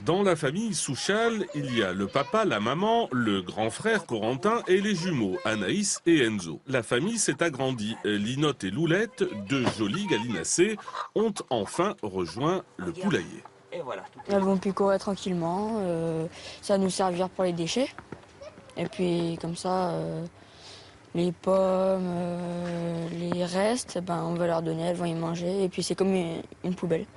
Dans la famille Souchal, il y a le papa, la maman, le grand frère Corentin et les jumeaux Anaïs et Enzo. La famille s'est agrandie. Linotte et Loulette, deux jolies gallinacées, ont enfin rejoint le poulailler. Elles vont picorer tranquillement, ça va nous servir pour les déchets. Et puis comme ça, les pommes, les restes, on va leur donner, elles vont y manger. Et puis c'est comme une poubelle.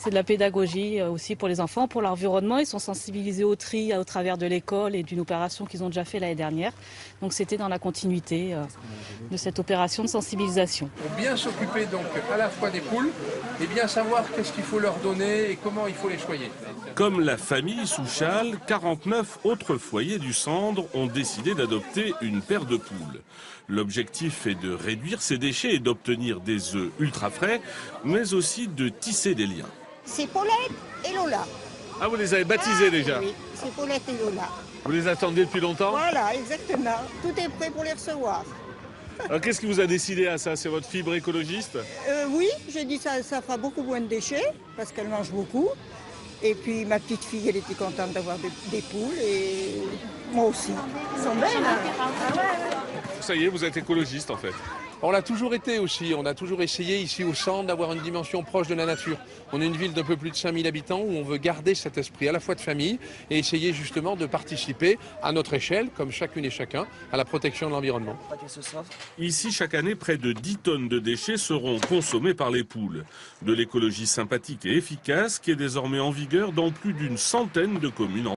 C'est de la pédagogie aussi pour les enfants, pour l'environnement. Ils sont sensibilisés au tri au travers de l'école et d'une opération qu'ils ont déjà fait l'année dernière. Donc c'était dans la continuité de cette opération de sensibilisation. Pour bien s'occuper donc à la fois des poules et bien savoir qu'est-ce qu'il faut leur donner et comment il faut les choyer. Comme la famille Souchal, 49 autres foyers du Sandre ont décidé d'adopter une paire de poules. L'objectif est de réduire ces déchets et d'obtenir des œufs ultra frais, mais aussi de tisser des liens. C'est Paulette et Lola. Ah, vous les avez baptisés déjà? Oui, c'est Paulette et Lola. Vous les attendiez depuis longtemps? Voilà, exactement. Tout est prêt pour les recevoir. Alors qu'est-ce qui vous a décidé à ça? C'est votre fibre écologiste? Oui, j'ai dit ça fera beaucoup moins de déchets, parce qu'elle mange beaucoup. Et puis ma petite fille, elle était contente d'avoir des poules, et moi aussi. Elles sont belles, hein? Ça y est, vous êtes écologiste en fait. On l'a toujours été aussi, on a toujours essayé ici au centre d'avoir une dimension proche de la nature. On est une ville d'un peu plus de 5000 habitants où on veut garder cet esprit à la fois de famille et essayer justement de participer à notre échelle, comme chacune et chacun, à la protection de l'environnement. Ici, chaque année, près de 10 tonnes de déchets seront consommés par les poules. De l'écologie sympathique et efficace qui est désormais en vigueur dans plus d'une centaine de communes.